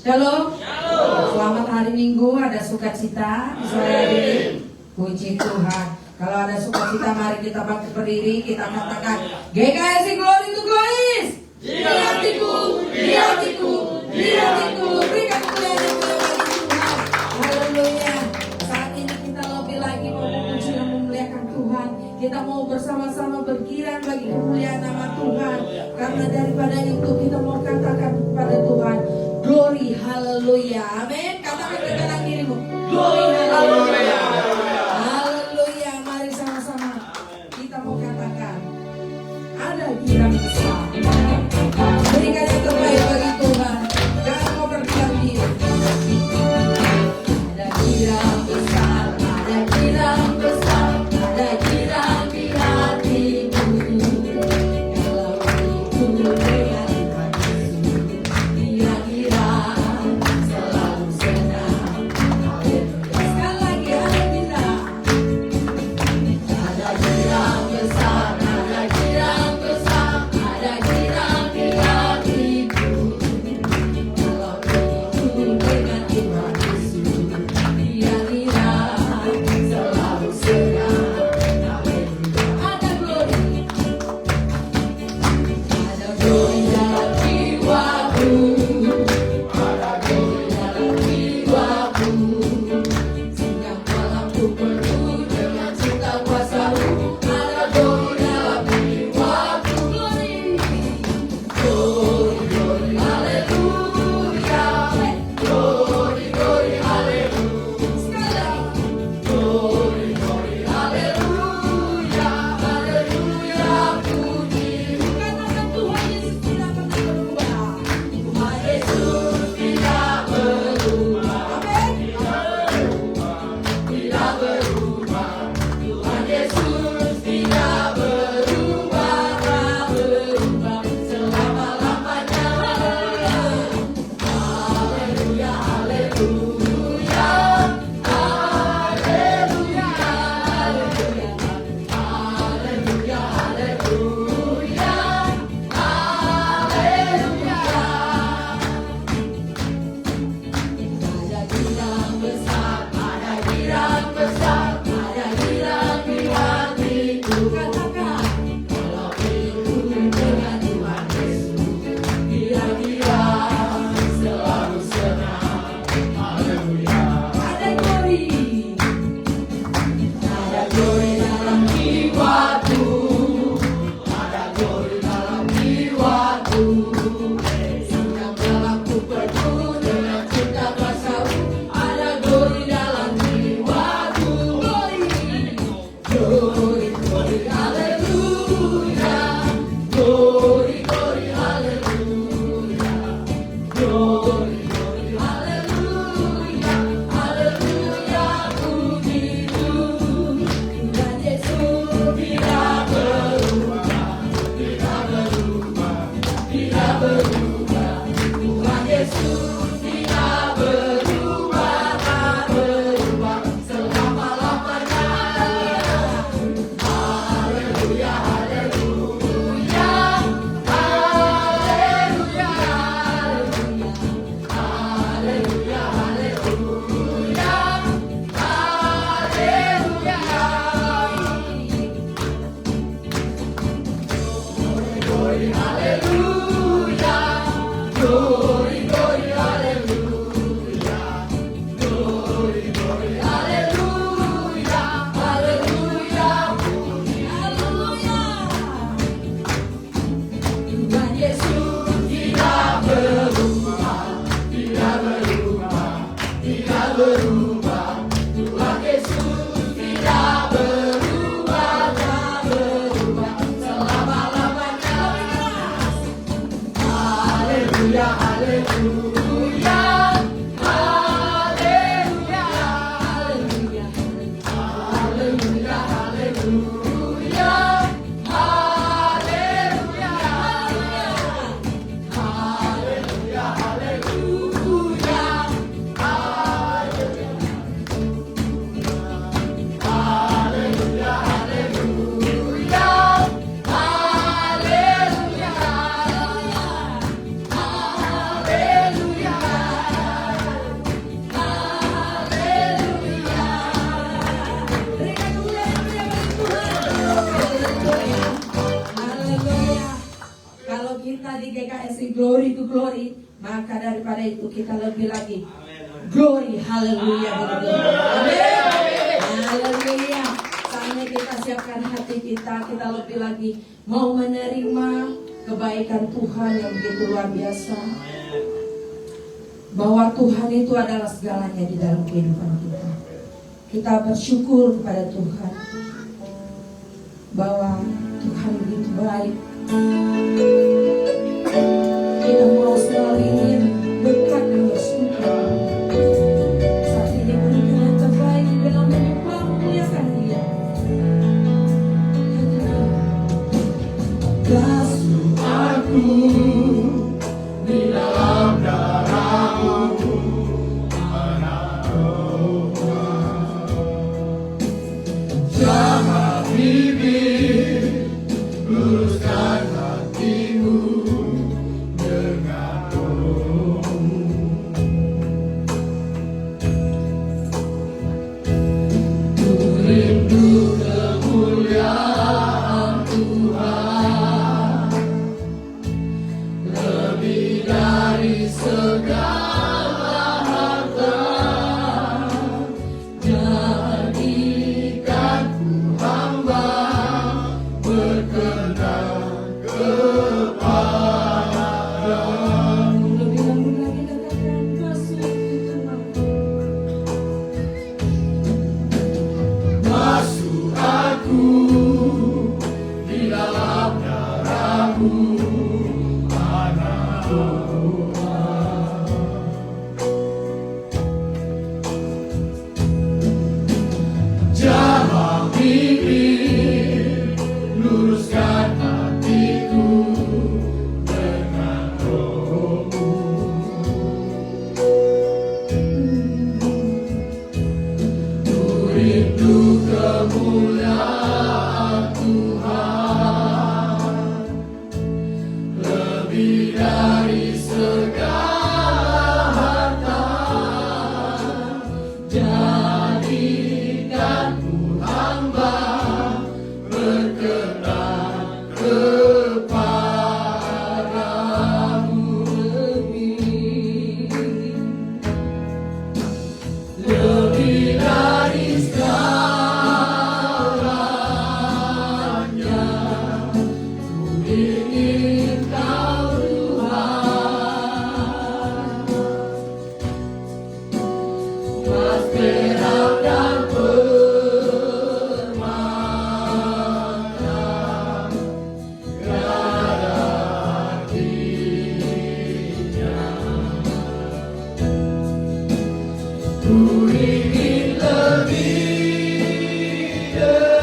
Shalom. Selamat hari Minggu, ada sukacita di sore hari ini. Puji Tuhan. Kalau ada sukacita, mari kita berdiri, kita katakan GKSI Glory to Glories. Di hatiku, di hatiku, di hatiku. Berikan kemuliaan yang mulia bagi Tuhan. Haleluya. Saat ini kita lebih lagi mau memuji dan memuliakan Tuhan. Kita mau bersama-sama berkiran bagi kemuliaan nama Tuhan. Karena daripada itu kita mau katakan kepada Tuhan, glory, haleluya, amin. Katakan ke kanan kirimu, glory, haleluya, haleluya. Mari sama-sama kita mau katakan, ada kirang besar. Berikan yang terbaik bagi Tuhan. Jangan mau berdiam diri. Ada kirang besar, ada kirang besar, ada kirang di hatiku. Kalau itu dengan Hallelujah. glory to glory. Maka daripada itu kita lebih lagi glory, haleluya. Amin. Haleluya. Saatnya kita siapkan hati kita lebih lagi mau menerima kebaikan Tuhan yang begitu luar biasa. Bahwa Tuhan itu adalah segalanya di dalam kehidupan kita. Kita bersyukur kepada Tuhan bahwa Tuhan begitu baik. Kita mau selalu ingin dekat dan bersyukur. Saat ini berikan yang terbaik di dalam menyembah memuliakan Dia. Basuh aku di dalam darah-Mu, anak domba. Jamah bibir, luruskan hatimu dengan roh-Mu. Ku rindu kemuliaan Tuhan lebih dari segala harta. Jadikan ku hamba berkenan kepadamu. Lebih lagi katakan basuh Tuhan. Basuh aku di dalam darah-Mu, anak domba. Jamah bibir, luruskan hatiku dengan roh-Mu. Ku rindu kemuliaan Tuhan lebih dari segala harta. Jadikan ku hamba berkenan kepadamu. Lebih dari segalanya, ku ingin Kau Tuhan. Mas perak dan permata tiada artinya. Ku ingin lebih dekat,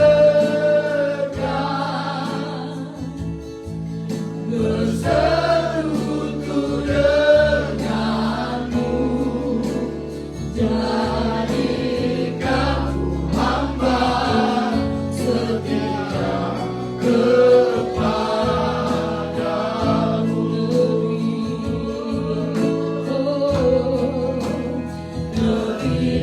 bersekutu denganmu. Jadikan ku hamba setia kepadamu. Lebih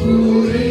Kami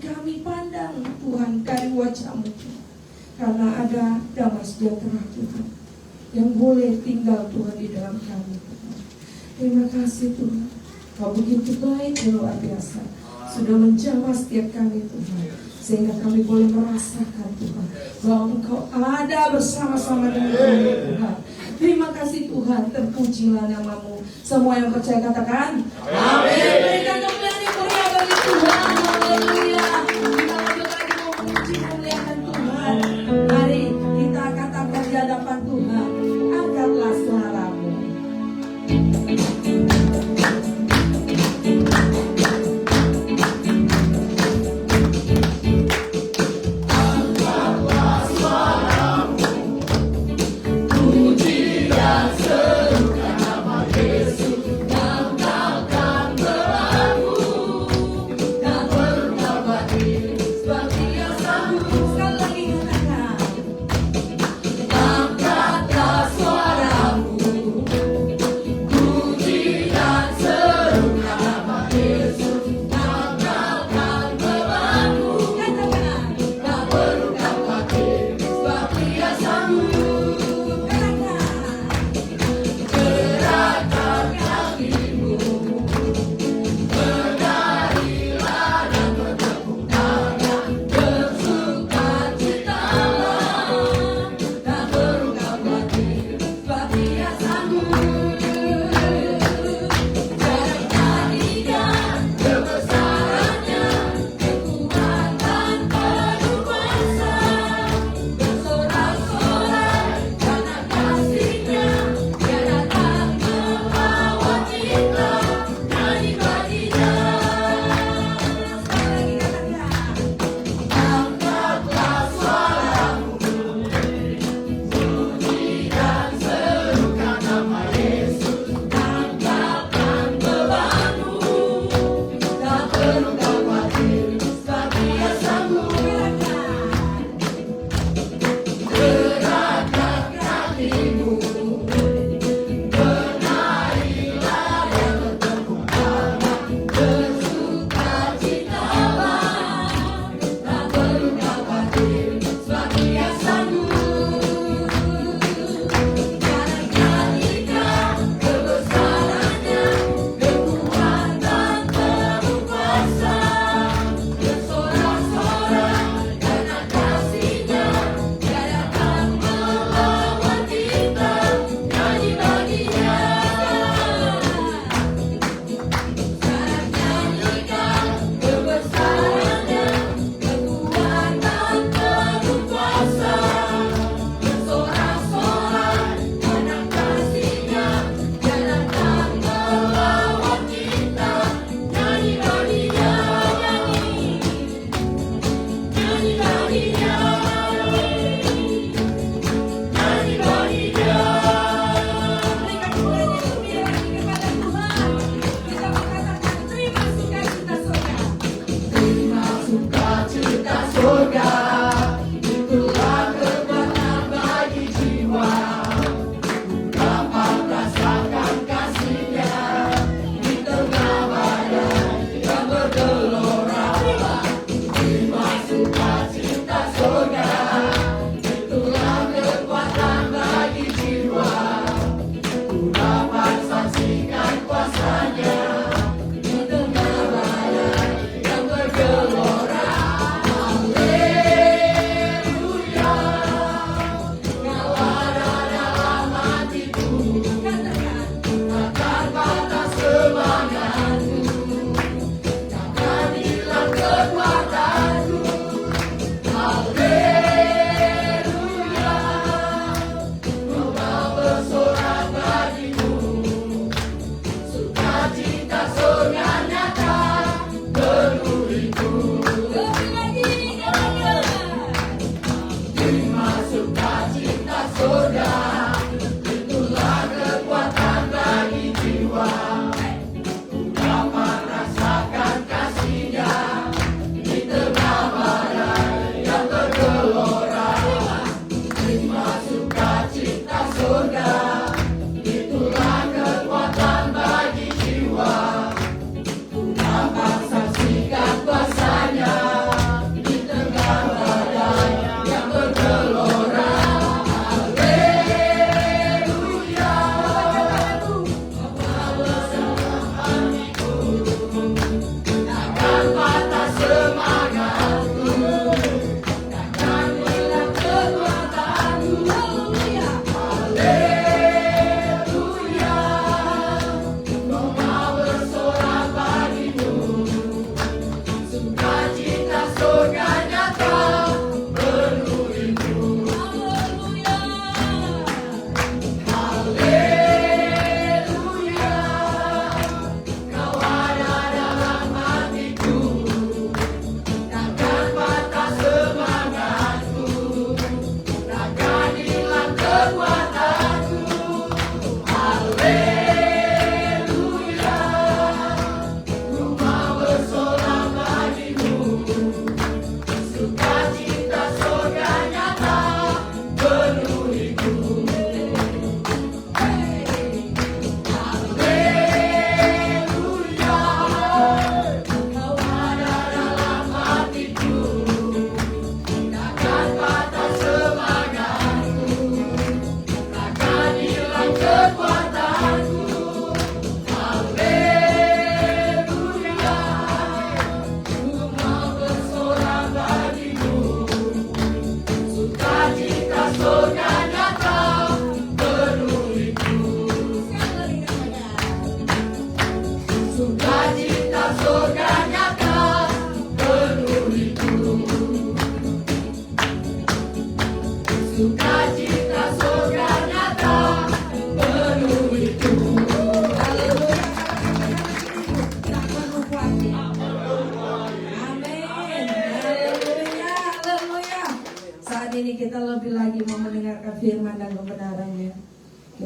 kami pandang Tuhan dari wajah-Mu Tuhan. Karena ada damai sejahtera Tuhan yang boleh tinggal Tuhan di dalam kami Tuhan. Terima kasih Tuhan, Kau begitu baik dan luar biasa, sudah menjamah setiap kami Tuhan, sehingga kami boleh merasakan Tuhan bahwa Engkau ada bersama-sama dengan kami Tuhan. Terima kasih Tuhan, terpujilah nama-Mu. Semua yang percaya katakan amin. Berikan kemuliaan yang mulia bagi Tuhan. Haleluya. Kita lanjut lagi memuji memuliakan Tuhan. Mari kita katakan di hadapan Tuhan, angkatlah suara-Mu.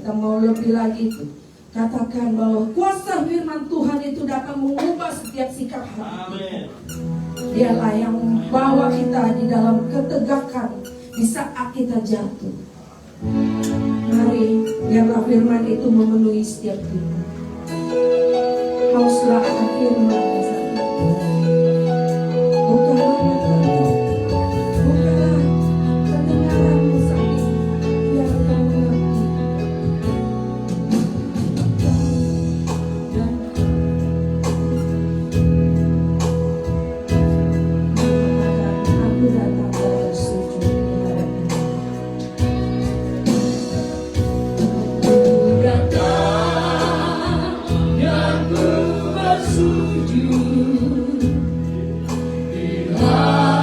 kita mau lebih lagi itu. Katakan bahwa kuasa firman Tuhan itu dapat mengubah setiap sikap hati. Dialah yang membawa kita di dalam ketegakan di saat kita jatuh. Mari biarlah firman itu memenuhi setiap kita. Hauslah akan firman saat itu. Bukalah matamu, bukalah pendengaranmu saat ini, biar kau mengerti. Aku datang dan bersujud di hadapan-Mu.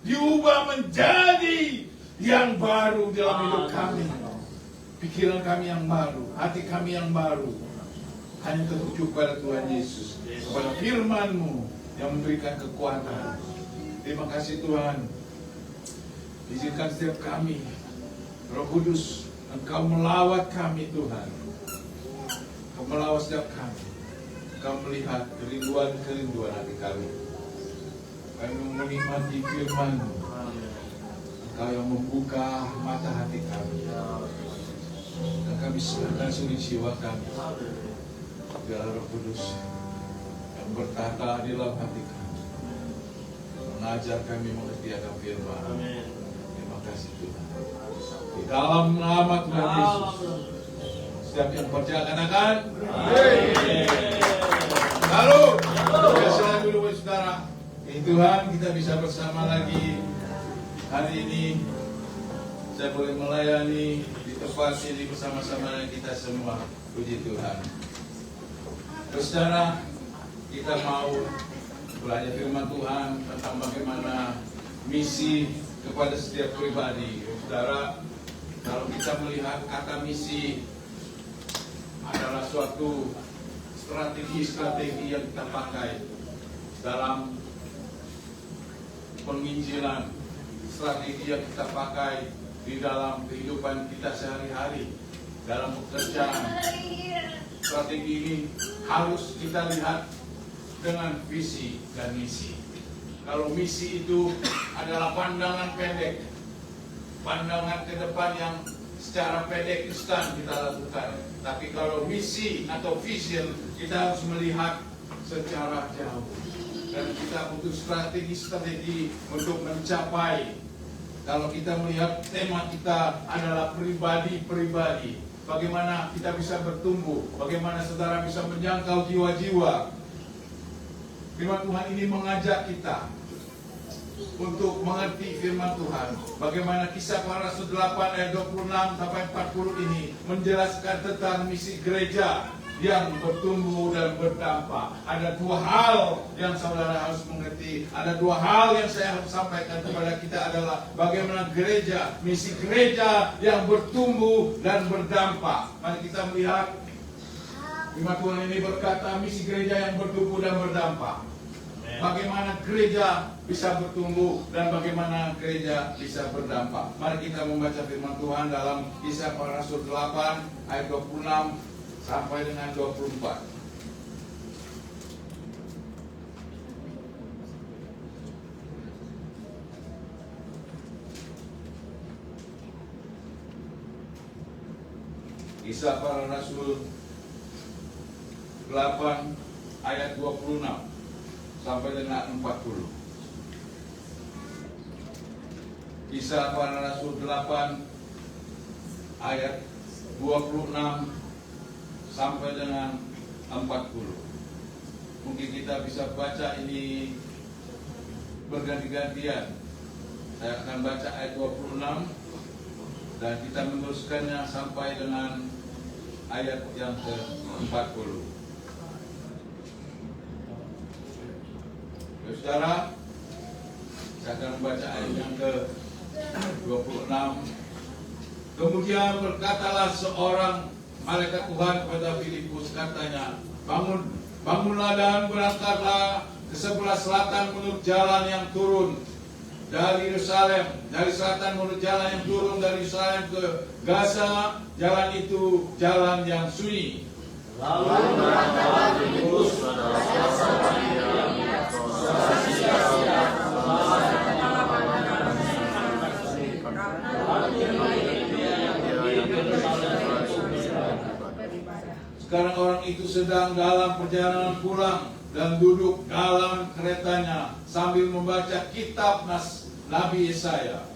diubah menjadi yang baru dalam hidup kami. Pikiran kami yang baru, hati kami yang baru, hanya tertuju pada Tuhan Yesus, kepada firman-Mu yang memberikan kekuatan. Terima kasih Tuhan. Izinkan setiap kami, Roh Kudus, Engkau melawat kami Tuhan. Engkau melawat setiap kami. Engkau melihat kerinduan hati kami. Kami menikmati firman-Mu. Engkau yang membuka mata hati kami. Dan kami serahkan seluruh jiwa kami. Biarlah Roh Kudus yang bertata di dalam hati kami, mengajar kami mengerti akan firman. Terima kasih Tuhan. Di dalam nama Tuhan Yesus, setiap yang percaya katakan amin. Lalu biasalah dulu saudara. Tuhan, kita bisa bersama lagi hari ini. Saya boleh melayani di tempat ini bersama-sama dengan kita semua. Puji Tuhan. Saudara, kita mau belajar firman Tuhan tentang bagaimana misi kepada setiap pribadi. Saudara, kalau kita melihat kata misi adalah suatu strategi yang kita pakai dalam penginjilan, strategi yang kita pakai di dalam kehidupan kita sehari-hari, dalam pekerjaan. Strategi ini harus kita lihat dengan visi dan misi. Kalau misi itu adalah pandangan pendek, pandangan ke depan yang secara pendek instan kita lakukan. Tapi kalau misi atau vision, kita harus melihat secara jauh. Dan kita butuh strategi untuk mencapai. Kalau kita melihat tema kita adalah pribadi-pribadi, bagaimana kita bisa bertumbuh, bagaimana saudara bisa menjangkau jiwa-jiwa. Firman Tuhan ini mengajak kita untuk mengerti firman Tuhan. Bagaimana Kisah Para Rasul 8 ayat 26 sampai 40 ini menjelaskan tentang misi gereja yang bertumbuh dan berdampak. Ada dua hal yang saudara harus mengerti. Ada dua hal yang saya harus sampaikan kepada kita adalah bagaimana gereja, misi gereja yang bertumbuh dan berdampak. Mari kita melihat firman Tuhan ini berkata misi gereja yang bertumbuh dan berdampak. Bagaimana gereja bisa bertumbuh dan bagaimana gereja bisa berdampak. Mari kita membaca firman Tuhan dalam Kisah Para Rasul 8 ayat 26 sampai dengan 24. Kisah Para Rasul 8 ayat 26 sampai dengan 40. Kisah Para Rasul 8 ayat 26 sampai dengan 40. Mungkin kita bisa baca ini berganti-gantian. Saya akan baca ayat 26 dan kita meneruskannya sampai dengan ayat yang ke-40. Saudara, saya akan membaca ayat yang ke-26. Kemudian berkatalah seorang malaikat Tuhan kepada Filipus, katanya, bangunlah dan berangkatlah ke sebelah selatan menurut jalan yang turun dari Yerusalem, dari selatan menurut jalan yang turun dari Yerusalem ke Gaza. Jalan itu jalan yang sunyi. Lalu berangkatlah Filipus pada selasa pagi Sekarang orang itu sedang dalam perjalanan pulang dan duduk dalam keretanya sambil membaca kitab Nabi Yesaya.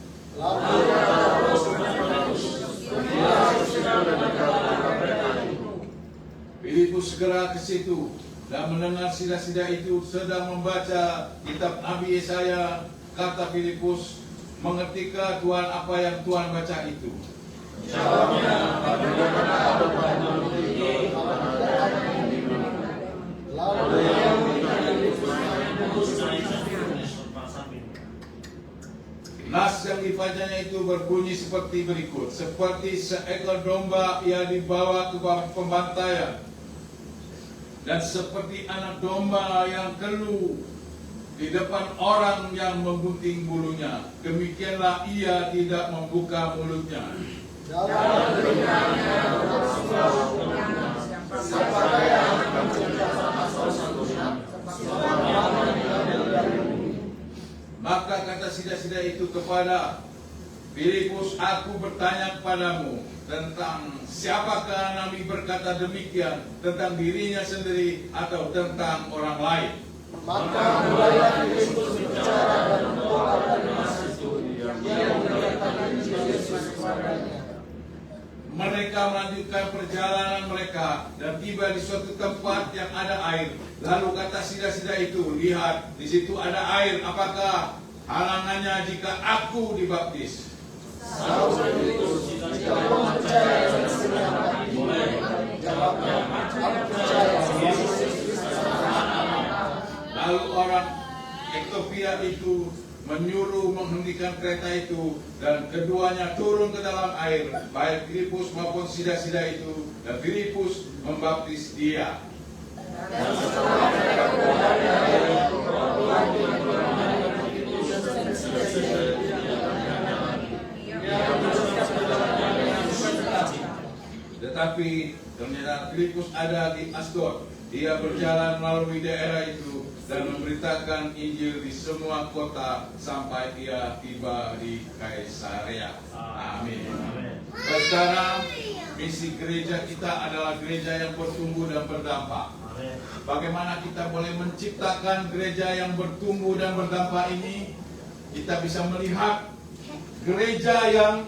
Filipus segera ke situ dan mendengar sida-sida itu sedang membaca kitab Nabi Yesaya. Kata Filipus, mengertikah Tuhan apa yang Tuhan baca itu? Jawabnya, bagaimana Tuhan mengerti bacanya itu berbunyi seperti berikut. Seperti seekor domba ia dibawa ke pembantaian, dan seperti anak domba yang keluh di depan orang yang menggunting bulunya, demikianlah ia tidak membuka mulutnya. Maka kata sida-sida itu kepada Filipus, aku bertanya kepadamu tentang siapakah Nabi berkata demikian, tentang dirinya sendiri atau tentang orang lain? Maka mulailah Filipus bicara dan membawakan Yesus itu. Dia menyatakan Yesus kepadanya. Mereka melanjutkan perjalanan mereka dan tiba di suatu tempat yang ada air. Lalu kata sida-sida itu, lihat, di situ ada air. Apakah halangannya jika aku dibaptis? Sahut Filipus, jika kau percaya dan senang hati, jawabnya, aku percaya Yesus Kristus. Lalu orang Etiopia itu menyuruh menghentikan kereta itu, dan keduanya turun ke dalam air, baik Filipus maupun sida-sida itu, dan Filipus membaptis dia. Dan setelah mereka keluar dari air, Tuhan mengampuni Filipus dan sida-sida itu. Dia meneruskan perjalanannya dengan sukacita. Tetapi ternyata Filipus ada di Asdod. Dia berjalan melalui daerah itu dan memberitakan Injil di semua kota sampai ia tiba di Kaisarea. Amin. Saudara, misi gereja kita adalah gereja yang bertumbuh dan berdampak. Bagaimana kita boleh menciptakan gereja yang bertumbuh dan berdampak ini? Kita bisa melihat gereja yang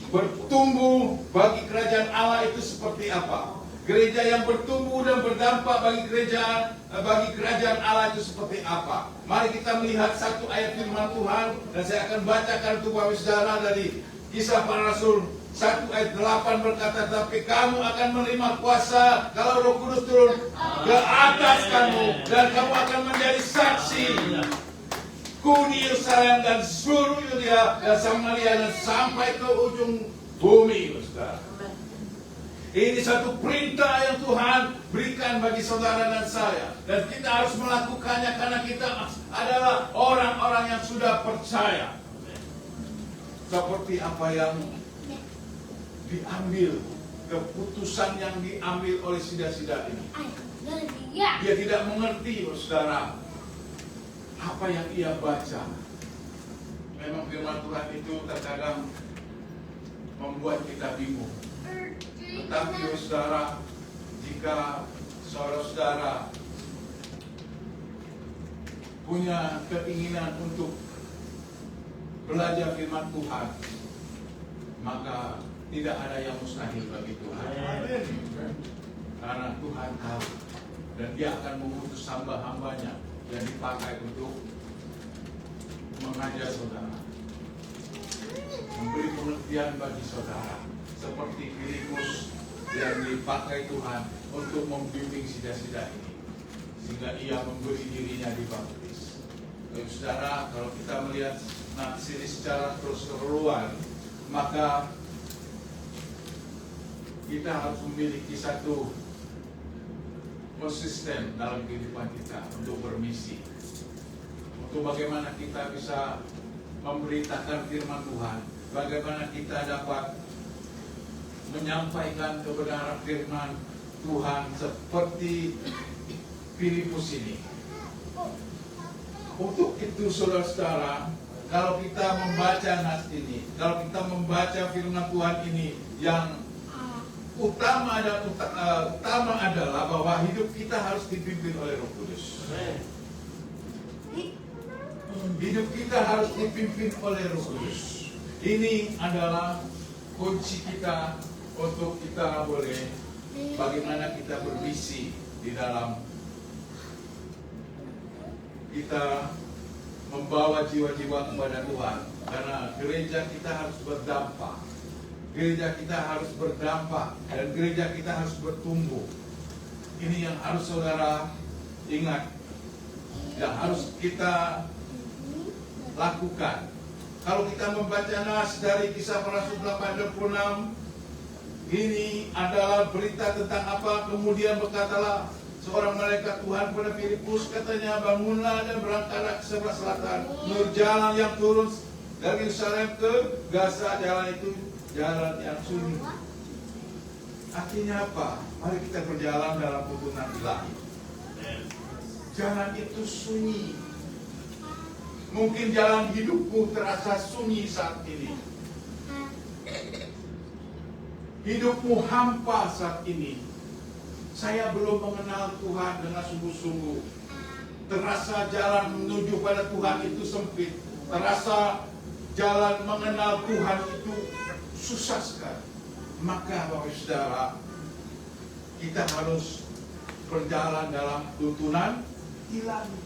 bertumbuh bagi kerajaan Allah itu seperti apa. Gereja yang bertumbuh dan berdampak bagi kerajaan Allah itu seperti apa. Mari kita melihat satu ayat firman Tuhan, dan saya akan bacakan untuk Bapak Saudara dari Kisah Para Rasul 1 ayat 8 berkata, tapi kamu akan menerima kuasa kalau Roh Kudus turun ke atas kamu, dan kamu akan menjadi saksi di Yerusalem dan seluruh Yudea dan Samaria dan sampai ke ujung bumi, Saudara. Ini satu perintah yang Tuhan berikan bagi saudara dan saya, dan kita harus melakukannya karena kita adalah orang-orang yang sudah percaya. Seperti apa yang diambil, keputusan yang diambil oleh sida-sida ini. Dia tidak mengerti, saudara, apa yang ia baca. Memang firman Tuhan itu terkadang membuat kita bingung. Tetapi saudara, jika saudara punya keinginan untuk belajar firman Tuhan, maka tidak ada yang mustahil bagi Tuhan. Karena Tuhan tahu, dan Dia akan mengutus hamba-hambanya yang dipakai untuk mengajar saudara, memberi pengertian bagi saudara, seperti Filipus yang dipakai Tuhan untuk membimbing sida-sida ini, sehingga ia memberi dirinya dibaptis. Saudara, kalau kita melihat sini secara keseluruhan, maka kita harus memiliki satu konsisten dalam kehidupan kita untuk bermisi, untuk bagaimana kita bisa memberitakan firman Tuhan, bagaimana kita dapat menyampaikan kebenaran firman Tuhan seperti Filipus ini. Untuk itu saudara-saudara, kalau kita membaca nas ini, kalau kita membaca firman Tuhan ini, yang utama adalah bahwa hidup kita harus dipimpin oleh Roh Kudus. Hidup kita harus dipimpin oleh Roh Kudus. Ini adalah kunci kita untuk kita boleh bagaimana kita bermisi di dalam kita membawa jiwa-jiwa kepada Tuhan. Karena gereja kita harus berdampak, gereja kita harus berdampak, dan gereja kita harus bertumbuh. Ini yang harus saudara ingat, yang harus kita lakukan. Kalau kita membaca nas dari Kisah Para Rasul 8:26, ini adalah berita tentang apa? Kemudian berkatalah seorang malaikat Tuhan pada Filipus, katanya, bangunlah dan berangkatlah ke sebelah selatan, menurut jalan yang turun dari Yerusalem ke Gaza. Jalan itu jalan yang sunyi. Artinya apa? Mari kita berjalan dalam tuntunan ilahi. Jalan itu sunyi. Mungkin jalan hidupmu terasa sunyi saat ini. Hidupmu hampa saat ini. Saya belum mengenal Tuhan dengan sungguh-sungguh. Terasa jalan menuju pada Tuhan itu sempit. Terasa jalan mengenal Tuhan itu susah sekali. Maka Bapak Saudara, kita harus berjalan dalam tuntunan ilahi,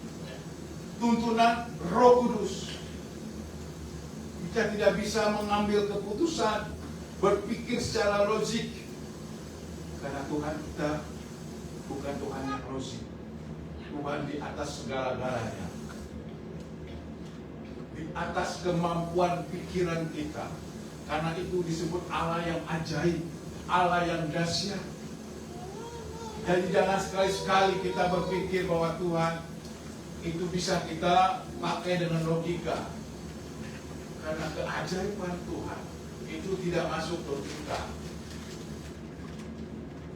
tuntunan Roh Kudus. Kita tidak bisa mengambil keputusan, berpikir secara logik, karena Tuhan kita bukan Tuhan yang logik. Tuhan di atas segala-galanya, di atas kemampuan pikiran kita. Karena itu disebut Allah yang ajaib, Allah yang dahsyat. Jadi jangan sekali-sekali kita berpikir bahwa Tuhan itu bisa kita pakai dengan logika. Karena keajaiban Tuhan itu tidak masuk logika.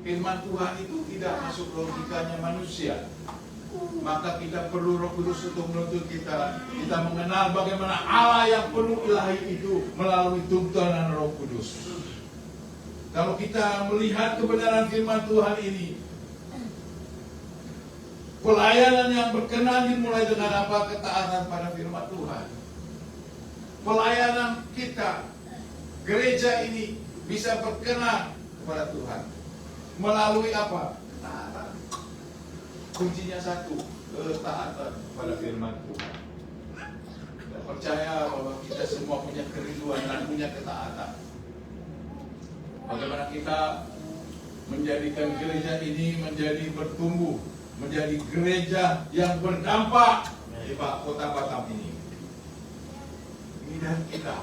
Firman Tuhan itu tidak masuk logikanya manusia. Maka kita perlu Roh Kudus untuk menuntut kita. Kita mengenal bagaimana Allah yang penuh ilahi itu melalui tuntunan Roh Kudus. Kalau kita melihat kebenaran firman Tuhan ini, pelayanan yang berkenan dimulai dengan apa? Ketaatan pada firman Tuhan. Pelayanan kita, gereja ini bisa berkenan kepada Tuhan melalui apa? Ketaatan. Kuncinya satu, ketaatan pada firman Tuhan. Saya percaya bahwa kita semua punya kerinduan dan punya ketaatan. Bagaimana kita menjadikan gereja ini menjadi bertumbuh, menjadi gereja yang berdampak di kota Batam ini. Ini dari kita,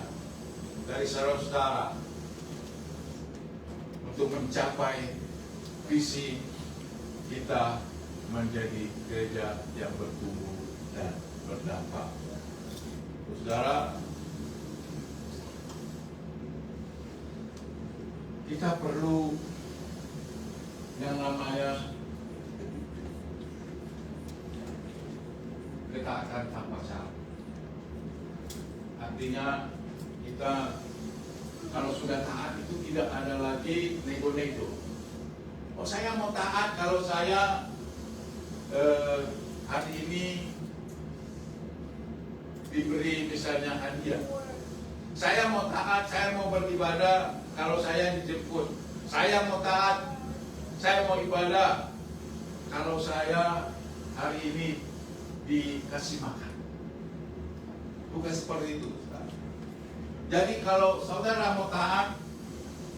dari saudara-saudara, untuk mencapai visi kita menjadi gereja yang bertumbuh dan berdampak. Saudara, kita perlu yang namanya ketaatan tanpa syarat. Artinya kita kalau sudah taat itu tidak ada lagi nego-nego. Oh, saya mau taat kalau saya hari ini diberi misalnya hadiah. Saya mau taat, saya mau beribadah kalau saya dijemput. Saya mau taat, saya mau ibadah kalau saya hari ini dikasih makan. Bukan seperti itu. Jadi kalau saudara mau taat,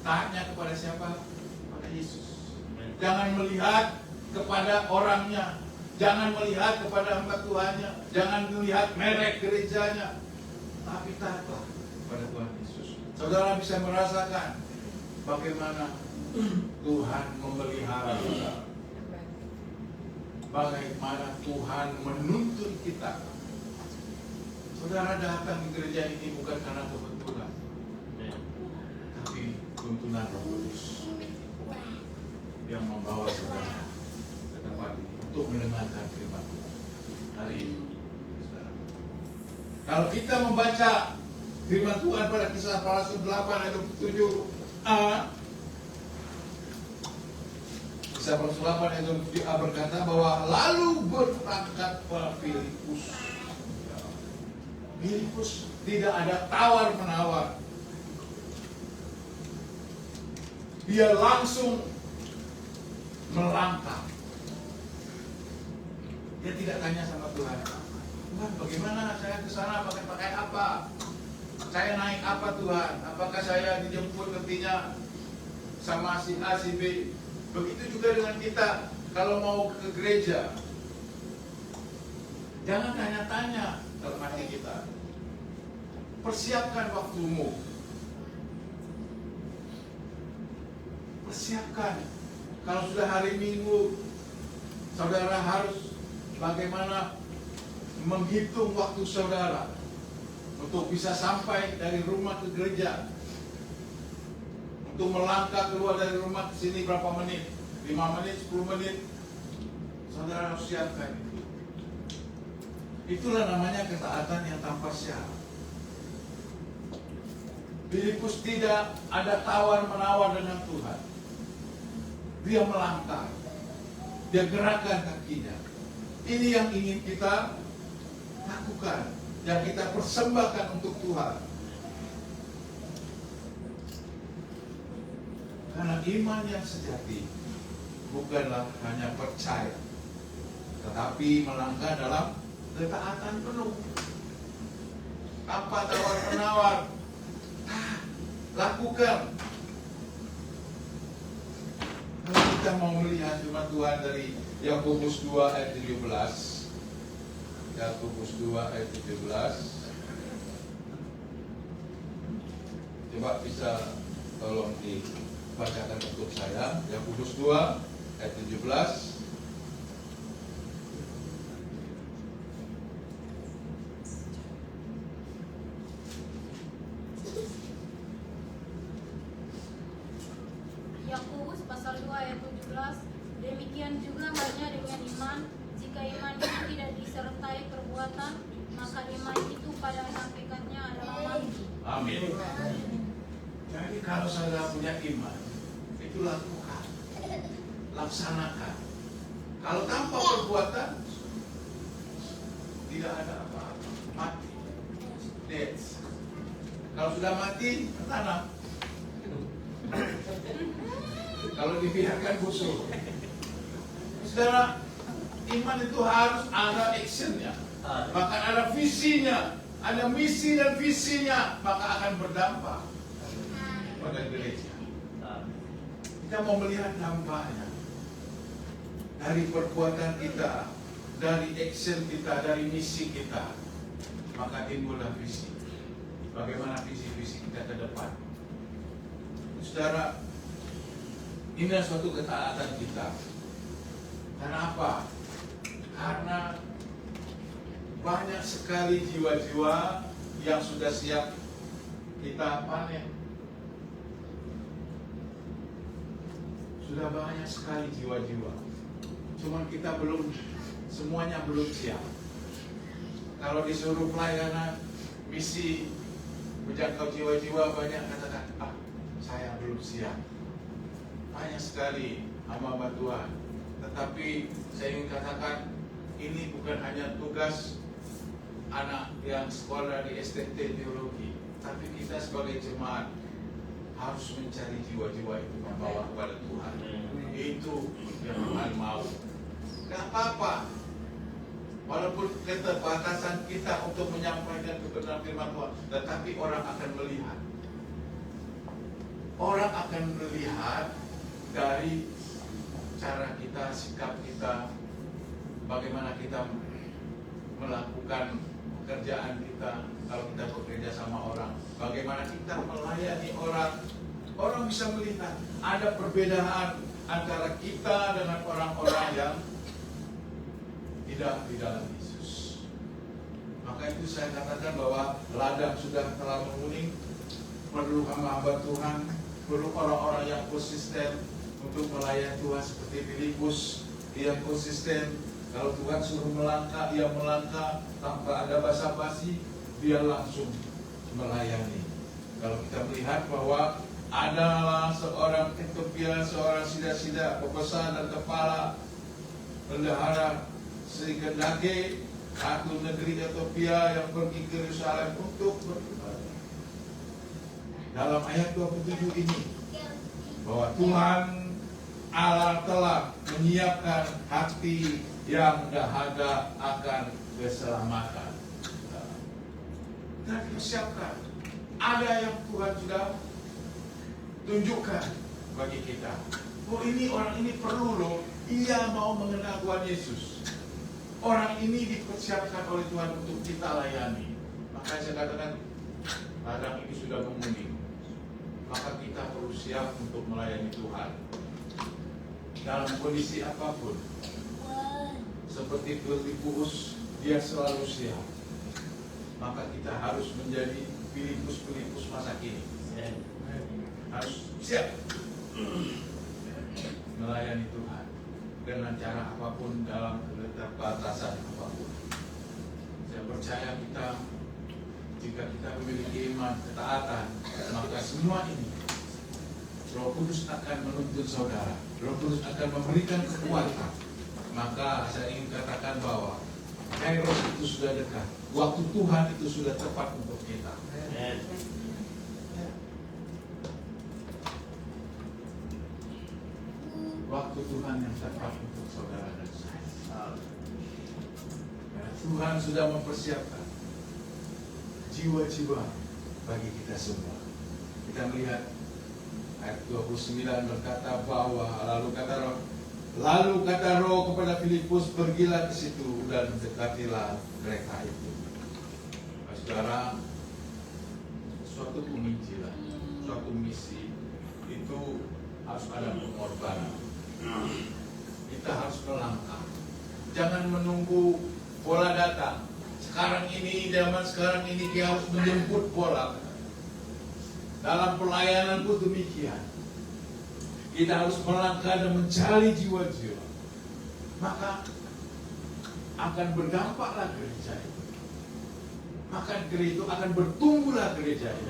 taatnya kepada siapa? Kepada Yesus. Jangan melihat kepada orangnya, jangan melihat kepada hamba Tuhannya, jangan melihat merek gerejanya, tapi taatlah kepada Tuhan Yesus. Saudara bisa merasakan bagaimana Tuhan memelihara saudara, bagaimana Tuhan menuntun kita. Saudara datang di gereja ini bukan karena kebetulan, tapi tuntunan Roh Kudus yang membawa saudara ke tempat ini untuk mendengarkan firman Tuhan hari ini. Kalau kita membaca firman Tuhan pada Kisah Para Rasul 8 ayat 27a, Kisah Para Rasul 8 ayat 27a berkata bahwa lalu berangkat pada Filipus. Filipus tidak ada tawar-menawar. Dia langsung melangkah. Dia tidak tanya sama Tuhan, Tuhan bagaimana saya ke sana pakai apa? Saya naik apa Tuhan? Apakah saya dijemput nantinya sama si A, si B? Begitu juga dengan kita kalau mau ke gereja. Jangan tanya-tanya dalam hati kita. Persiapkan waktumu. Persiapkan. Kalau sudah hari Minggu, saudara harus bagaimana menghitung waktu saudara untuk bisa sampai dari rumah ke gereja, untuk melangkah keluar dari rumah ke sini berapa menit, 5 menit, 10 menit. Saudara harus siapkan itu. Itulah namanya ketaatan yang tanpa syarat. Filipus tidak ada tawar-menawar dengan Tuhan. Dia melangkah. Dia gerakkan kakinya. Ini yang ingin kita lakukan, yang kita persembahkan untuk Tuhan. Karena iman yang sejati bukanlah hanya percaya, tetapi melangkah dalam ketaatan penuh. Tanpa tawar-menawar. Lakukan. Kalau kita mau melihat firman Tuhan dari Yakobus 2 ayat 17. Yakobus 2 ayat 17. Coba bisa tolong dibacakan untuk saya. Yakobus 2 ayat 17. Yakobus pasal 2 ayat 17. Demikian juga halnya dengan iman. Jika iman itu tidak disertai perbuatan, maka iman itu pada hakikatnya adalah mati. Amin. Jadi kalau saudara punya iman, itu lakukan, laksanakan. Kalau tanpa perbuatan, tidak ada apa-apa, mati. Dead. Kalau sudah mati, tanam. Kalau dibiarkan busuk. Saudara, iman itu harus ada actionnya, bahkan ada visinya, ada misi dan visinya, maka akan berdampak pada gereja. Kita mau melihat dampaknya dari perbuatan kita, dari action kita, dari misi kita, maka timbullah visi. Bagaimana visi-visi kita ke depan? Saudara, ini adalah suatu ketaatan kita. Karena apa? Karena banyak sekali jiwa-jiwa yang sudah siap kita panen. Sudah banyak sekali jiwa-jiwa. Cuman kita belum, semuanya belum siap. Kalau disuruh pelayanan misi menjangkau jiwa-jiwa, banyak katakan, saya belum siap. Banyak sekali hamba Tuhan. Tetapi saya ingin katakan, ini bukan hanya tugas anak yang sekolah di STT Teologi, tapi kita sebagai jemaat harus mencari jiwa-jiwa itu, membawa kepada Tuhan. Itu yang Tuhan mau. Gak apa-apa, walaupun keterbatasan kita untuk menyampaikan kebenaran firman Tuhan, tetapi orang akan melihat. Orang akan melihat dari cara kita, sikap kita, bagaimana kita melakukan pekerjaan kita, kalau kita bekerja sama orang, bagaimana kita melayani orang. Orang bisa melihat ada perbedaan antara kita dengan orang-orang yang tidak di dalam Yesus. Maka itu saya katakan bahwa ladang sudah terlalu menguning, perlu hamba-hamba Tuhan, perlu orang-orang yang konsisten untuk melayani Tuhan seperti Filipus. Dia konsisten. Kalau Tuhan suruh melangkah, dia melangkah tanpa ada basa-basi, dia langsung melayani. Kalau kita melihat bahwa adalah seorang Ethiopia, seorang sida-sida, pembesar dan kepala bendahara Sri Kendake, satu negeri Ethiopia yang pergi ke Yerusalem untuk beribadah. Dalam ayat 27 ini, bahwa Tuhan Allah telah menyiapkan hati yang dahaga akan keselamatan. Dan dipersiapkan. Ada yang Tuhan sudah tunjukkan bagi kita. Oh, ini orang ini perlu loh. Ia mau mengenal Tuhan Yesus. Orang ini dipersiapkan oleh Tuhan untuk kita layani. Maka saya katakan, ladang ini sudah menguning, maka kita perlu siap untuk melayani Tuhan dalam kondisi apapun. Seperti Filipus, dia selalu siap. Maka kita harus menjadi Filipus masa kini. Harus siap melayani Tuhan dengan cara apapun, dalam keterbatasan apapun. Saya percaya jika kita memiliki iman, ketaatan, maka semua ini Roh Kudus akan menuntun saudara. Roh Kudus akan memberikan kekuatan. Maka saya ingin katakan bahwa Kairos itu sudah dekat. Waktu Tuhan itu sudah tepat untuk kita. Waktu Tuhan yang tepat untuk saudara dan saya. Tuhan sudah mempersiapkan jiwa-jiwa bagi kita semua. Kita melihat ayat 29 berkata bahwa lalu kata Roh kepada Filipus, pergilah ke situ dan dekatilah mereka itu. Saudara, suatu penginjilan, suatu misi itu harus ada pengorbanan. Kita harus melangkah. Jangan menunggu bola datang. Zaman sekarang ini kita harus menjemput bola. Dalam pelayanan pun demikian. Kita harus melangkah dan mencari jiwa-jiwa. Maka akan berdampaklah gereja itu. Maka gereja itu akan bertumbuhlah gereja itu.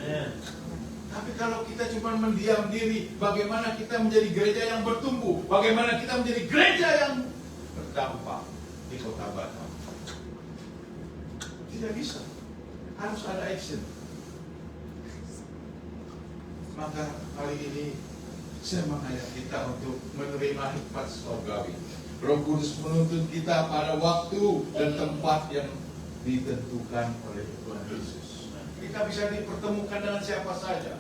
Tapi kalau kita cuma mendiam diri, bagaimana kita menjadi gereja yang bertumbuh? Bagaimana kita menjadi gereja yang berdampak di Kota Batam? Tidak bisa. Harus ada action. Maka kali ini saya mengajak kita untuk menerima hikmat surgawi. Roh Kudus menuntun kita pada waktu dan tempat yang ditentukan oleh Tuhan Yesus. Kita bisa dipertemukan dengan siapa saja.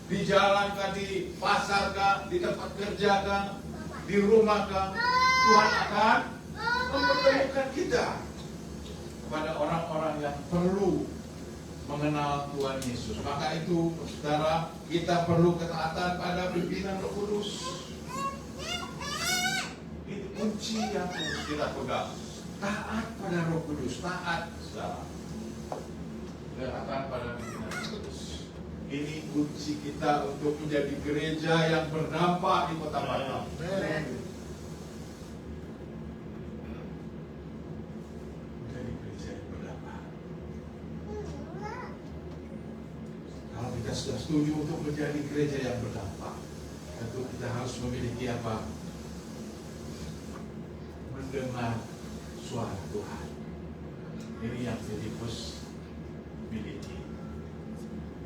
Di jalan kah, di pasar kah, di tempat kerja kah, di rumah kah. Tuhan akan mempertemukan kita kepada orang-orang yang perlu mengenal Tuhan Yesus. Maka itu, saudara, kita perlu ketaatan pada pimpinan Roh Kudus. Itu kunci yang harus kita pegang. Taat pada Roh Kudus, taat, saudara. Ketaatan pada pimpinan Roh Kudus. Ini kunci kita untuk menjadi gereja yang berdampak di Kota Batam. Kita sudah setuju untuk menjadi gereja yang berdampak, tentu kita harus memiliki apa? Mendengar suara Tuhan. Ini yang Filipus miliki.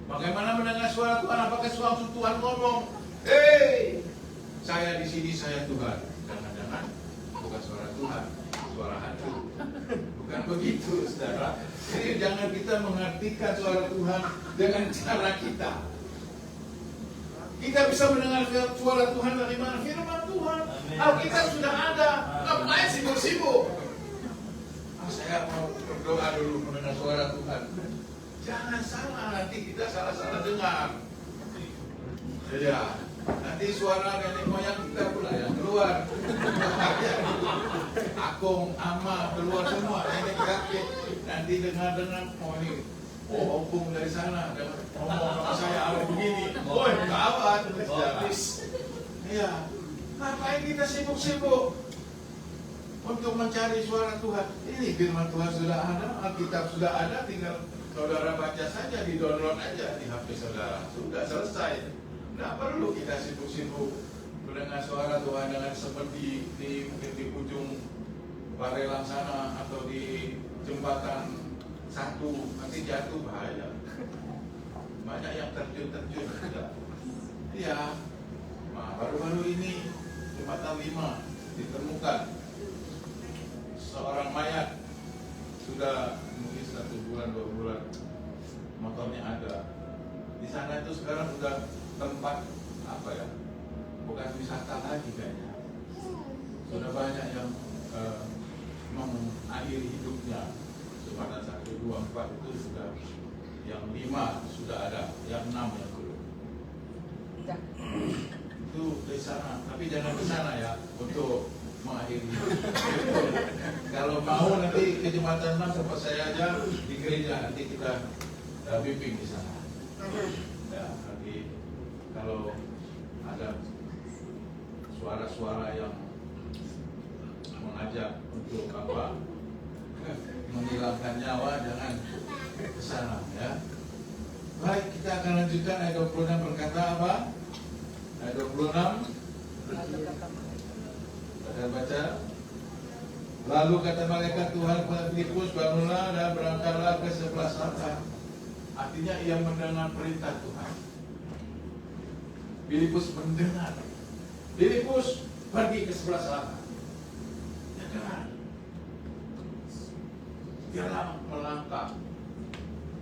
Bagaimana mendengar suara Tuhan? Apakah suara Tuhan ngomong, "Hei, saya di sini, saya Tuhan"? Jangan-jangan bukan suara Tuhan, suara hantu. Bukan begitu, saudara. Jadi jangan kita mengartikan suara Tuhan dengan cara kita. Kita bisa mendengar suara Tuhan dari mana? Firman Tuhan. Alkitab sudah ada. Ngapain sibuk-sibuk? Saya mau berdoa dulu mendengar suara Tuhan. Jangan salah, nanti kita salah-salah dengar. Ya, nanti suara nenek moyang kita pula yang keluar. Akung, ama keluar semua, nenek kakek. Nanti dengar-dengar, opung dari sana ngomong sama saya begini. Woi, kawan, iya. Ngapain kita sibuk-sibuk untuk mencari suara Tuhan? Ini firman Tuhan sudah ada, Alkitab sudah ada, tinggal saudara baca saja, di-download aja di HP saudara. Sudah selesai. Tidak perlu kita sibuk-sibuk mendengar suara Tuhan dengan seperti mungkin di ujung Barelang sana atau di jembatan satu, nanti jatuh bahaya. Banyak yang terjun juga. Iya. Nah, baru-baru ini jembatan 5 ditemukan seorang mayat, sudah mungkin 1 bulan 2 bulan motornya ada. Di sana itu sekarang sudah tempat apa ya? Bukan wisata lagi kayaknya. Sudah banyak yang mengakhiri hidupnya. Jembatan 1, 2, 4 itu sudah Yang 5 sudah ada, yang 6 yang belum. Itu di sana, tapi jangan ke sana ya untuk mengakhiri. Kalau mau nanti ke jembatan 6 tempat saya aja di gereja, nanti kita bimbing di sana. Ya, nanti kalau ada suara-suara yang mengajak untuk apa menghilangkan nyawa, jangan ke sana ya. Baik, kita akan lanjutkan ayat 26 berkata apa? Ayat 26 kita baca. Lalu kata malaikat Tuhan kepada Filipus, bangunlah dan berangkatlah ke sebelah selatan. Artinya ia mendengar perintah Tuhan. Filipus mendengar. Filipus pergi ke sebelah selatan. Ya dengar. Dia melangkah.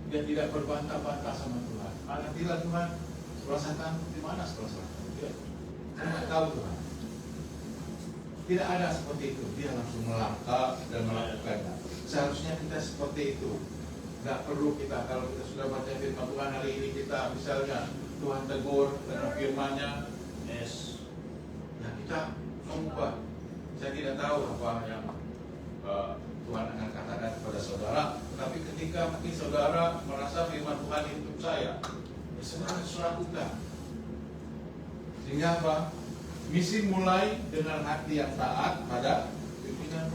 Dia tidak berbantah-bantah sama Tuhan. Nantilah Tuhan, sebelah selatan di mana sebelah selatan? Dia tidak tahu Tuhan. Tidak ada seperti itu. Dia langsung melangkah dan melakukannya. Seharusnya kita seperti itu. Tidak perlu kita, kalau kita sudah baca firman Tuhan hari ini, kita misalnya Tuhan tegur dengan firman-Nya, yes, ya kita mengubah. Saya tidak tahu apa yang Tuhan akan katakan kepada saudara, tapi ketika mungkin saudara merasa firman Tuhan itu saya, ya saudara harus lakukan. Sehingga apa? Misi mulai dengan hati yang taat pada pimpinan.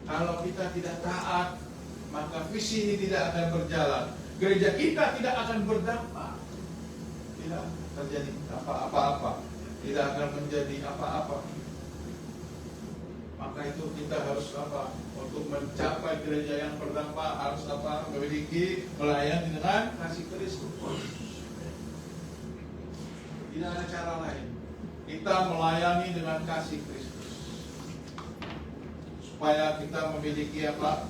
Kalau kita tidak taat, maka visi ini tidak akan berjalan. Gereja kita tidak akan berdampak. Tidak terjadi apa-apa. Tidak akan menjadi apa-apa. Maka itu kita harus apa? Untuk mencapai gereja yang berdampak harus apa? Memiliki melayani dengan kasih Kristus. Tidak ada cara lain. Kita melayani dengan kasih Kristus. Supaya kita memiliki apa?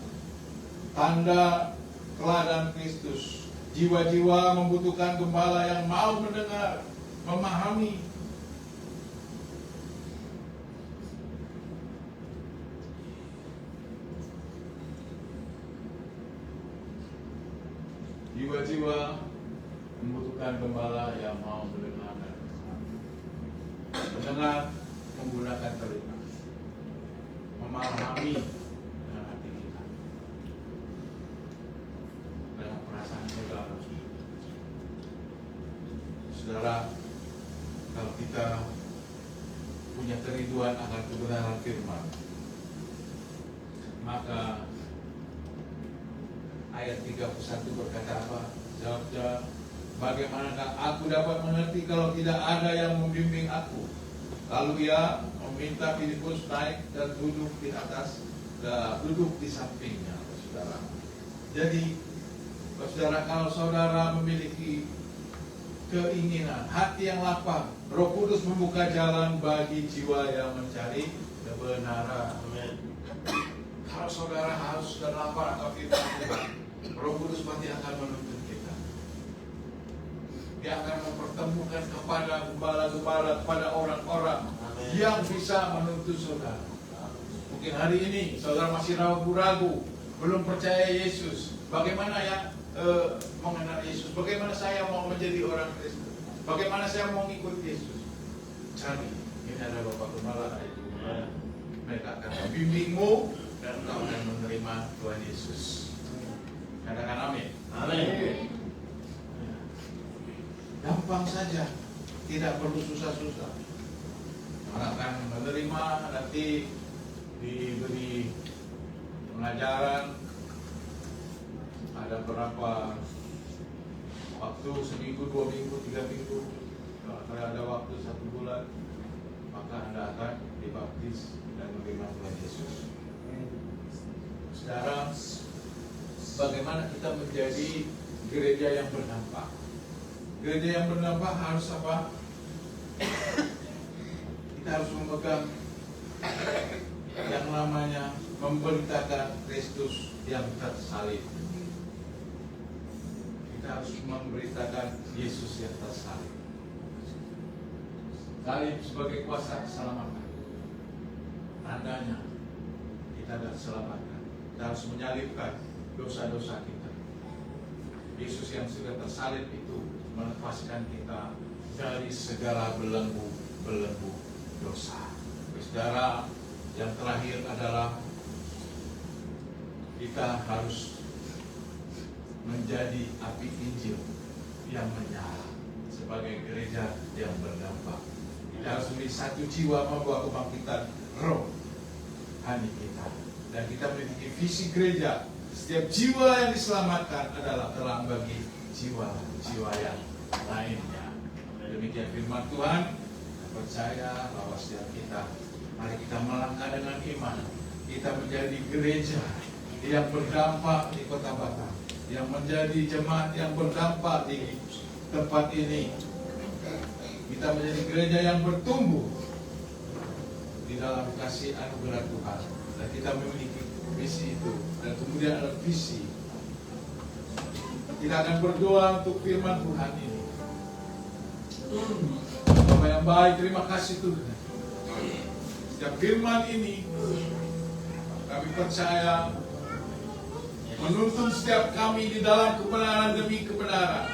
Tanda teladan Kristus. Jiwa-jiwa membutuhkan gembala yang mau mendengar, memahami. Jiwa-jiwa membutuhkan gembala yang mau mendengar. Mendengar menggunakan telinga, memahami dengan hati kita, dengan perasaan saudara. Saudara, kalau kita punya kerinduan akan kebenaran firman, maka ayat 31 berkata apa? Jawabnya, bagaimanakah aku dapat mengerti kalau tidak ada yang membimbing aku? Lalu ia meminta Filipus naik dan duduk di atas, duduk di sampingnya, saudara. Jadi, saudara, kalau saudara memiliki keinginan, hati yang lapang, Roh Kudus membuka jalan bagi jiwa yang mencari kebenaran. Amin. Kalau saudara haus dan lapar akan firman Tuhan, Roh Kudus pasti akan menuntun kita. Dia akan mempertemukan kepada gembala-gembala, kepada orang-orang yang bisa menuntun saudara. Mungkin hari ini saudara masih ragu-ragu, belum percaya Yesus. Bagaimana ya mengenal Yesus? Bagaimana saya mau menjadi orang Kristen? Bagaimana saya mau ikut Yesus? Cari, ini ada Bapak Gembala, itu mereka akan membimbingmu dan engkau akan menerima Tuhan Yesus. Katakan amin. Amin. Gampang saja, tidak perlu susah-susah. Akan menerima, nanti diberi pengajaran. Ada berapa waktu, seminggu, 2 minggu, 3 minggu. Kalau ada waktu 1 bulan, maka Anda akan dibaptis dan menerima Tuhan Yesus. Saudara, bagaimana kita menjadi gereja yang berdampak? Gereja yang berdampak harus apa? Kita harus memegang yang namanya memberitakan Kristus yang tersalib. Kita harus memberitakan Yesus yang tersalib. Salib sebagai kuasa keselamatan. Tandanya kita diselamatkan. Kita harus menyalibkan dosa-dosa kita. Yesus yang sudah tersalib itu melepaskan kita dari segala belenggu dosa. Saudara, yang terakhir adalah kita harus menjadi api Injil yang menyala sebagai gereja yang berdampak. Kita harus memiliki satu jiwa membawa kebangkitan rohani kita. Dan kita memiliki visi gereja. Setiap jiwa yang diselamatkan adalah terang bagi jiwa-jiwa yang lainnya. Demikian firman Tuhan. Percaya bahwa setiap kita, mari kita melangkah dengan iman. Kita menjadi gereja yang berdampak di Kota Batam, yang menjadi jemaat yang berdampak di tempat ini. Kita menjadi gereja yang bertumbuh di dalam kasih anugerah Tuhan. Dan kita memiliki visi itu. Dan kemudian ada visi. Kita akan berdoa untuk firman Tuhan ini. Bapak yang baik, terima kasih Tuhan. Setiap firman ini kami percaya menuntun setiap kami di dalam kebenaran demi kebenaran.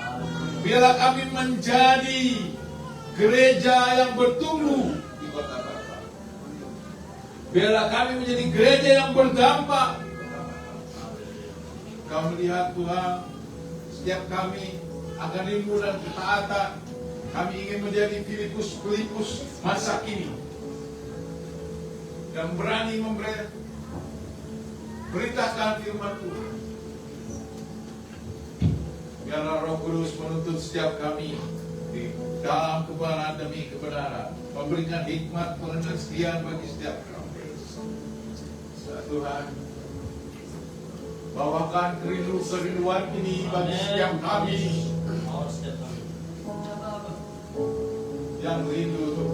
Biarlah kami menjadi gereja yang bertumbuh di Kota Batam. Biarlah kami menjadi gereja yang berdampak. Kau melihat Tuhan, setiap kami akan rindu dan ketaatan. Kami ingin menjadi Filipus masa kini dan berani memberitakan firman Tuhan. Biarlah Roh Kudus menuntun setiap kami di dalam kebenaran demi kebenaran, memberikan hikmat pengertian bagi setiap kami. Tuhan, bawakan kerinduan ini bagi setiap kami yang rindu untuk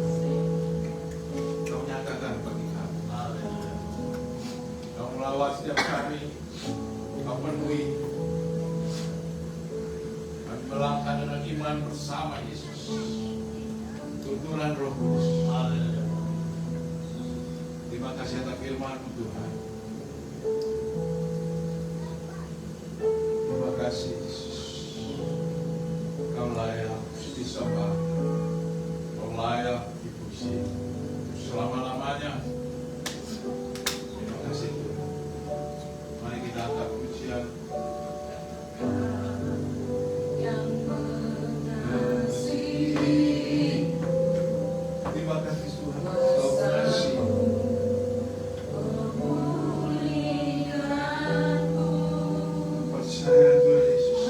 Kau nyatakan bagi kami. Kau melawat setiap kami, Kau penuhi. Kami melangkah dengan iman bersama Yesus. Tuntunan Roh Kudus. Terima kasih atas firman-Mu Tuhan. Terima kasih Yesus. Kau layak disembah. Layak dipuji selama-lamanya. Terima kasih Tuhan. Mari kita angkat pujian. Terima kasih Tuhan. Kau kasih. Percaya Tuhan Yesus.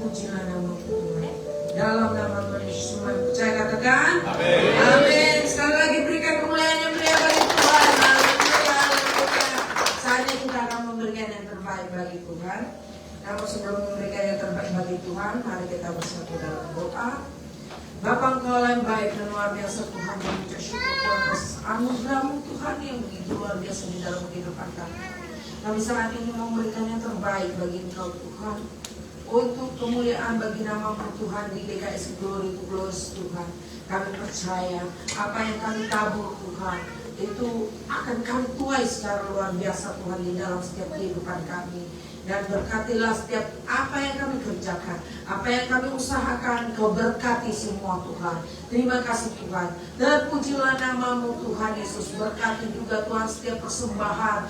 Terpujilah nama Tuhan. Dalam nama Tuhan Yesus semua yang percaya katakan Amin. Amin. Sekali lagi berikan kemuliaan yang mulia bagi Tuhan. Haleluya, haleluya. Saatnya kita akan memberikan yang terbaik bagi Tuhan. Namun sebelum memberikan yang terbaik bagi Tuhan, mari kita bersatu dalam doa. Bapa, Engkau yang baik dan luar biasa Tuhan, kami bersyukur Tuhan atas anugerah-Mu Tuhan yang begitu luar biasa di dalam kehidupan kami. Kami saat ini mau memberikan yang terbaik bagi Engkau Tuhan, untuk kemuliaan bagi nama-Mu Tuhan di GKS Glory to Glory Tuhan. Kami percaya apa yang kami tabur Tuhan itu akan kami tuai secara luar biasa Tuhan di dalam setiap kehidupan kami. Dan berkatilah setiap apa yang kami kerjakan, apa yang kami usahakan, Kau berkati semua Tuhan. Terima kasih Tuhan. Terpujilah nama-Mu Tuhan Yesus. Berkati juga Tuhan setiap persembahan,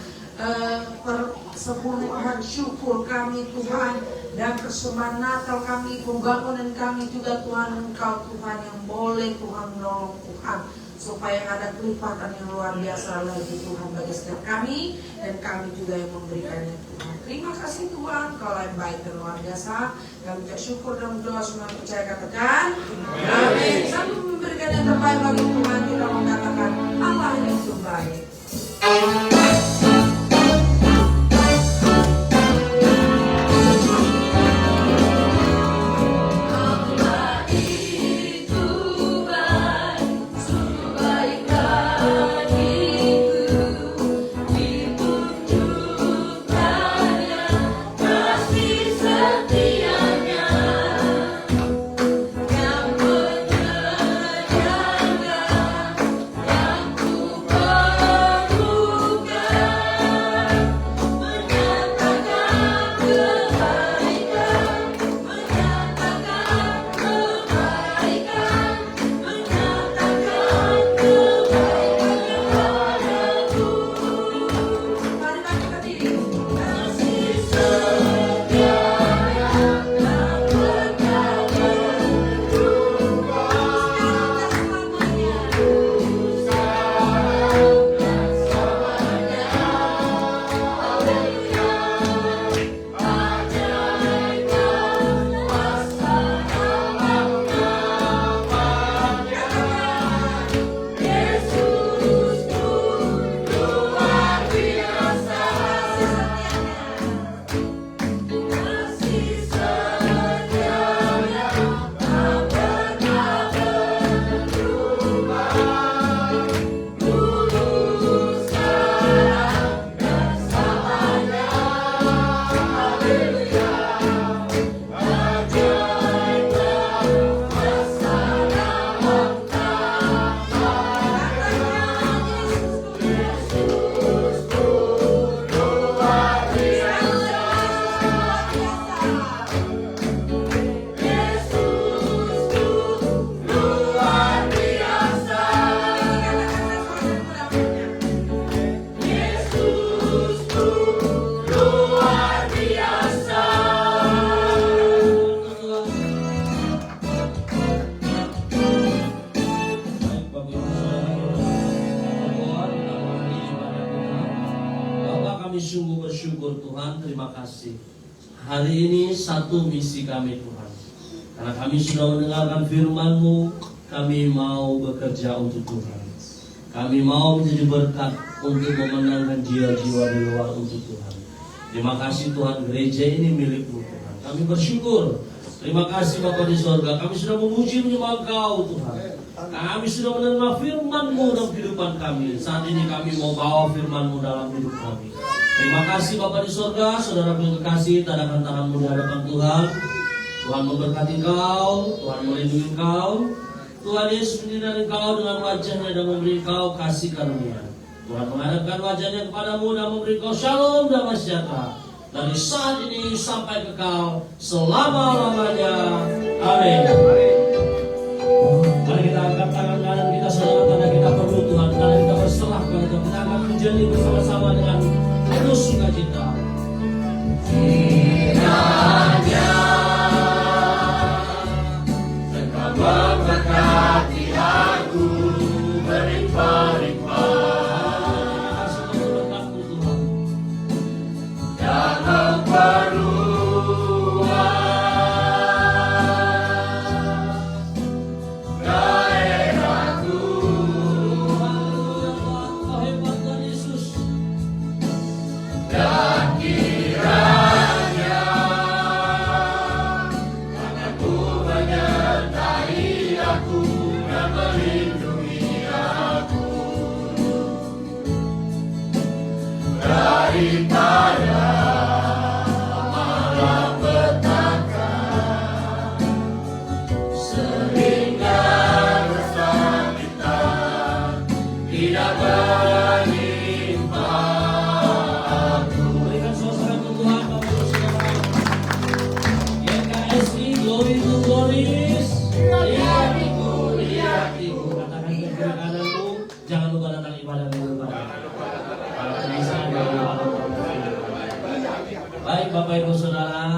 persepuluhan syukur kami Tuhan, dan persembahan Natal kami, pembangunan kami juga Tuhan. Engkau Tuhan yang boleh Tuhan menolong Tuhan, supaya ada kelipatan yang luar biasa lagi Tuhan bagi setiap kami, dan kami juga yang memberikannya Tuhan. Terima kasih Tuhan, Kau yang baik dan luar biasa. Kami bersyukur dan berdoa semua percaya katakan amin. Sambil memberikan yang terbaik bagi Tuhan, kita mengatakan Allah yang terbaik. Sungguh bersyukur Tuhan, terima kasih. Hari ini satu misi kami Tuhan, karena kami sudah mendengarkan firman-Mu, kami mau bekerja untuk Tuhan. Kami mau menjadi berkat untuk memenangkan jiwa-jiwa di luar untuk Tuhan. Terima kasih Tuhan, gereja ini milik-Mu Tuhan. Kami bersyukur. Terima kasih Bapa di sorga, kami sudah memuji menyembah Engkau Tuhan. Kami sudah menerima firman-Mu dalam kehidupan kami. Saat ini kami mau bawa firman-Mu dalam hidup kami. Terima kasih Bapa di sorga, saudara yang kekasih, tadakan tangan-Mu di hadapan Tuhan. Tuhan memberkati Engkau, Tuhan melindungi Engkau. Tuhan Yesus menyinari Engkau dengan wajah-Nya dan memberi Engkau kasih karunia. Tuhan menghadapkan wajah-Nya kepadamu dan memberi Engkau shalom dan sejahtera dari saat ini sampai kekal selama-lamanya. Amin. Mari kita angkat tangan kanan kita, saudara, tanda kita perlu Tuhan, tanda kita berserah kepada Tuhan. Kita akan menjadi bersama-sama dengan penuh sukacita. Kiranya Engkau memberkati aku berlimpah-limpah. Dan memperluas melindungi aku daripada malapetaka, sehingga kesakitan tidak menimpa aku. Berikan suasana untuk Tuhan, Bapak Ibu Saudara. YKSI Glory to Glories. Lihat ibu, katakan ke kiri kananmu, jangan lupa datang ibadah minggu depan. Bisa, baik Bapak Ibu Saudara.